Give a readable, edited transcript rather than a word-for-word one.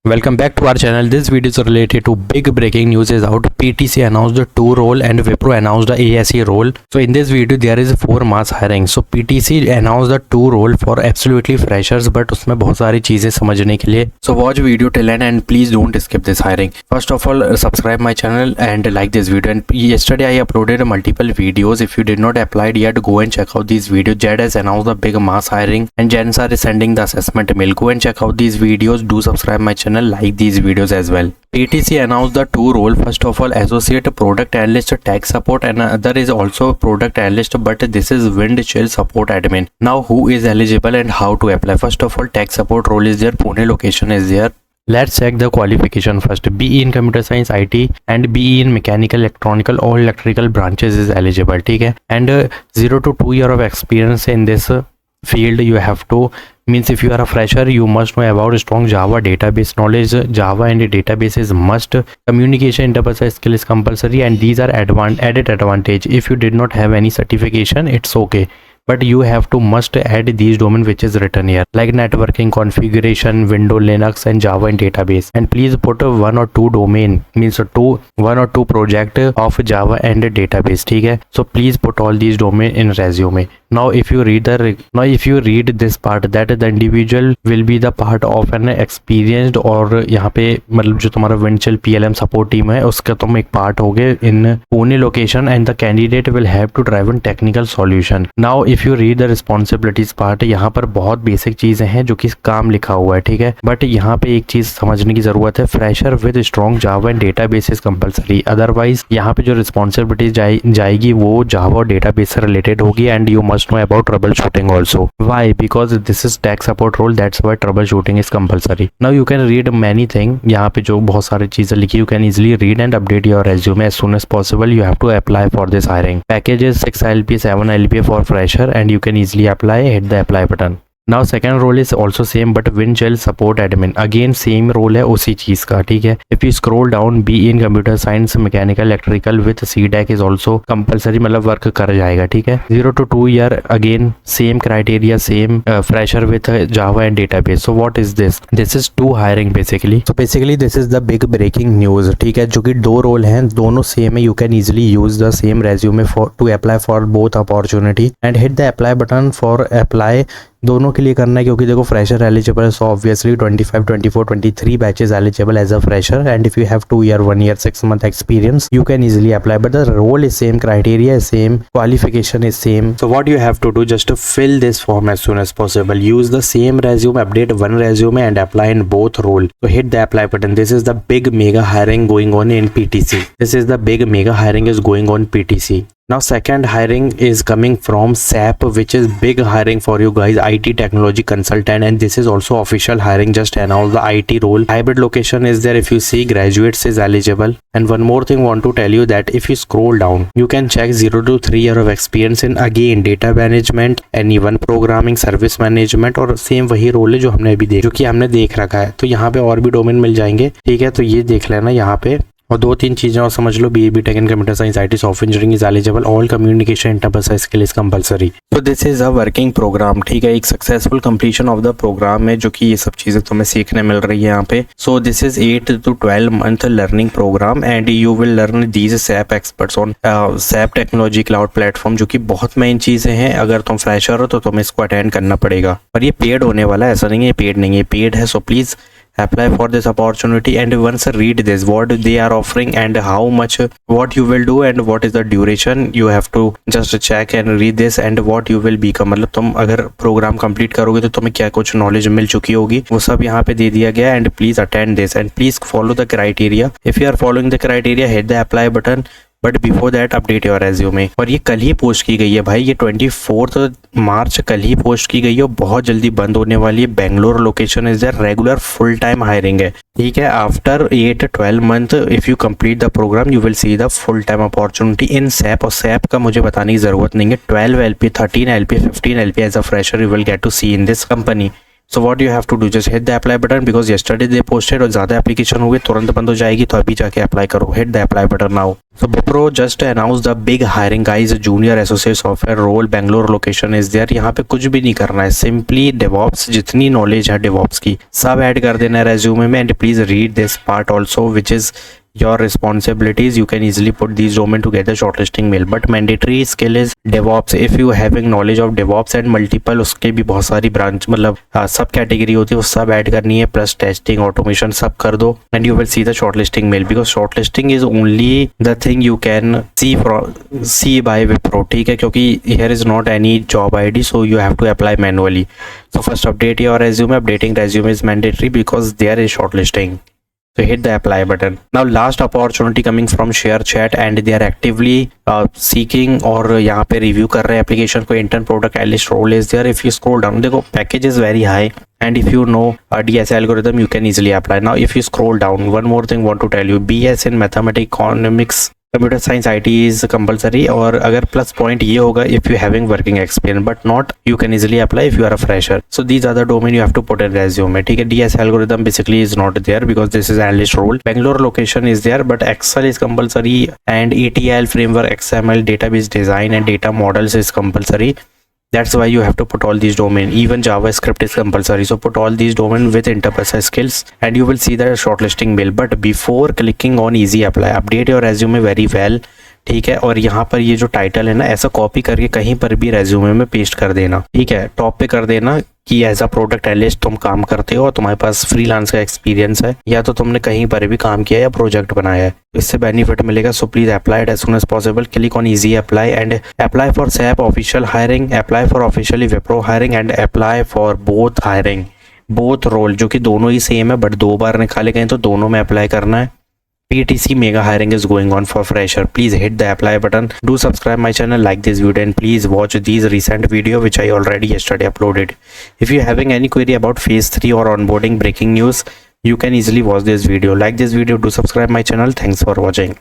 Welcome back to our channel. This video is related to big breaking news is out. PTC announced the 2 role and Wipro announced the ASE role. So in this video there is 4 mass hiring. So PTC announced the 2 role for absolutely freshers, but उसमें बहुत सारी चीजें समझने के लिए. So watch video till end and please don't skip this hiring. First of all, subscribe my channel and like this video. And yesterday I uploaded multiple videos. If you did not apply yet, go and check out these videos. JED has announced the big mass hiring and JENSR is sending the assessment mail. Go and check out these videos. Do subscribe my channel. Like these videos as well. PTC announced the 2 role. First of all, associate product analyst tech support, and another is also product analyst, but this is wind chill support admin. Now who is eligible and how to apply? First of all, tech support role is there, Pune location is there. Let's check the qualification first. BE in computer science IT and BE in mechanical electronical or electrical branches is eligible. ठीक है, and 0 to 2 year of experience in this field you have to. Means if you are a fresher, you must know about strong Java database knowledge. Java and database is must. Communication interpersonal skill is compulsory, and these are added advantage. If you did not have any certification, it's okay, but you have to must add these domain which is written here, like networking, configuration, Windows, Linux and Java and database. And please put 1 or 2 domain, means 1 or 2 project of Java and database. ठीक है, so please put all these domain in resume. Now if you read this part, that the individual will be the part of an experienced, और यहाँ पे मतलब जो तुम्हारा विंडचिल PLM support team है उसका तुम एक पार्ट हो गए in Pune location, and the candidate will have to drive an technical solution. Now if you read the responsibilities part, यहाँ पर बहुत बेसिक चीजें हैं जो कि काम लिखा हुआ है. ठीक है, बट यहाँ पे एक चीज समझने की जरूरत है, fresher with strong Java and database is compulsory. Otherwise यहाँ पे जो रिस्पॉन्सिबिलिटीज जाएगी वो जावा और डेटाबेस से रिलेटेड होगी, and you must know about troubleshooting also. Why? Because this is tech support role, that's why troubleshooting is compulsory. Now you can read many things. यहाँ पे जो बहुत सारी चीजें लिखी, you can easily read and update your resume as soon as possible. You have to apply for this hiring. Package is 6 LPA, 7 LPA for fresher, and you can easily apply. Hit the apply button. Now second role is also same, but Windchill support admin. Again same role है उसी चीज का. ठीक है, if you scroll down, BE in computer science, mechanical, electrical with CDAC is also compulsory, मतलब work कर जाएगा. ठीक है, 0 to 2 year again same criteria, same fresher with Java and database. So what is this? This is 2 hiring basically. So basically this is the big breaking news. ठीक है, जो कि 2 role हैं, दोनों सेम है. You can easily use the same resume to apply for both opportunity and hit the apply button for apply. दोनों के लिए करना है, क्योंकि देखो फ्रेशर एलिजिबल है, so obviously 25, 24, 23 batches eligible as a fresher, and if you have 2 year, 1 year, 6 month experience, you can easily apply, but the role is same, criteria is same, qualification is same. So what you have to do, just to fill this form as soon as possible, use the same resume, update one resume and apply in both role. So hit the apply button. This is the big mega hiring going on in PTC. This is the big mega hiring is going on PTC. Now second hiring is coming from SAP, which is big hiring for you guys, IT technology consultant, and this is also official hiring, just announced the IT role. Hybrid location is there. If you see, graduates is eligible. And one more thing want to tell you, that if you scroll down, you can check 0 to 3 year of experience in again data management, anyone programming, service management, और same वही role है जो हमने अभी जो कि हमने देख रखा है. तो यहाँ पे और भी डोमेन मिल जाएंगे. ठीक है, तो ये देख लेना यहाँ पे, और 2-3 चीजें और समझ लो. BE BTech in computer science IT software engineering is eligible. All communication interpersonal skill is compulsory. तो this is a working program. ठीक है, एक successful completion of the program है, जो कि ये सब चीजें तुम्हें सीखने मिल रही है यहाँ पे. So this is 8 to 12 month learning programme, and you will learn these SAP experts on SAP technology cloud platform, जो कि बहुत मेन चीजें हैं. अगर तुम फ्रेशर हो तो तुम्हें इसको अटेंड करना पड़ेगा, और ये पेड होने वाला है, ऐसा नहीं है पेड नहीं है, पेड है. So please apply for this opportunity and once read this, what they are offering and how much, what you will do and what is the duration. You have to just check and read this and what you will become. मतलब तुम अगर programme complete करोगे तो तुम्हें क्या कुछ knowledge मिल चुकी होगी, वो सब यहाँ पे दे दिया गया. And please attend this and please follow the criteria. If you are following the criteria, hit the apply button, but before that update your resume. और ये कल ही पोस्ट की गई है भाई, ये 24 मार्च कल ही पोस्ट की गई है, बहुत जल्दी बंद होने वाली है. Bangalore location is there, regular full time hiring है. ठीक है, after 8-12 month if you complete the programme, you will see the full time opportunity in SAP. और SAP का मुझे बताने की जरूरत नहीं है, 12 LPA, 13 LPA, 15 LPA as a fresher you will get to see in this company. So what you have to do, just hit the apply button because yesterday they posted और ज़्यादा application हुए तुरंत बंद हो जाएगी, तो अभी जाके apply करो. Hit the apply button now. So Wipro just announced the big hiring guys, junior associate software role, Bangalore location is there. यहाँ पे कुछ भी नहीं करना है, simply DevOps जितनी knowledge है DevOps की सब ऐड कर देना है resume में. And please read this part also, which is your responsibilities. You can easily put these domain to get the shortlisting mail, but mandatory skill is DevOps. If you having knowledge of DevOps and multiple, उसके भी बहुत सारी branch मतलब सब category होती है, वो सब ऐड करनी है, प्लस टेस्टिंग ऑटोमेशन सब कर दो, and you will see the shortlisting mail. Because shortlisting is only the thing you can see by Wipro, ठीक है, क्योंकि here is not any job ID, so you have to apply manually. So first update your resume. Updating resume is mandatory because there is shortlisting. So hit the apply button. Now last opportunity coming from ShareChat and they are actively seeking और यहाँ पे review कर रहे हैं application को. Intern product analyst role is there. If you scroll down, देखो package is very high and if you know DS algorithm you can easily apply. Now if you scroll down, one more thing want to tell you, BS in mathematics, economics, computer science IT is compulsory. और अगर plus point ये होगा if you having working experience, but not you can easily apply if you are a fresher. So these are the domain you have to put in resume, ठीक है. DS algorithm basically is not there because this is analyst role. Bangalore location is there but Excel is compulsory and ETL framework, XML, database design and data models is compulsory. That's why you have to put all these domain. Even JavaScript is compulsory. So put all these domain with interpersonal skills and you will see the shortlisting mail. But before clicking on easy apply, update your resume very well, ठीक है. और यहाँ पर ये जो title है ना, ऐसा कॉपी करके कहीं पर भी रेज्यूमे में पेस्ट कर देना, ठीक है. टॉप पे कर देना कि एज अ प्रोडक्ट एनालिस्ट तुम काम करते हो और तुम्हारे पास फ्रीलांस का एक्सपीरियंस है या तो तुमने कहीं पर भी काम किया या प्रोजेक्ट बनाया है, इससे बेनिफिट मिलेगा. So please apply it as soon as possible. Click on easy apply and apply for SAP official hiring, apply for officially Wipro hiring and apply for both hiring, both role, जो कि दोनों ही same है but 2 बार निकाले गए तो दोनों में apply करना है. PTC mega hiring is going on for fresher. Please hit the apply button. Do subscribe my channel, like this video and please watch these recent video which I already yesterday uploaded. If you having any query about phase 3 or onboarding breaking news, you can easily watch this video. Like this video, do subscribe my channel. Thanks for watching.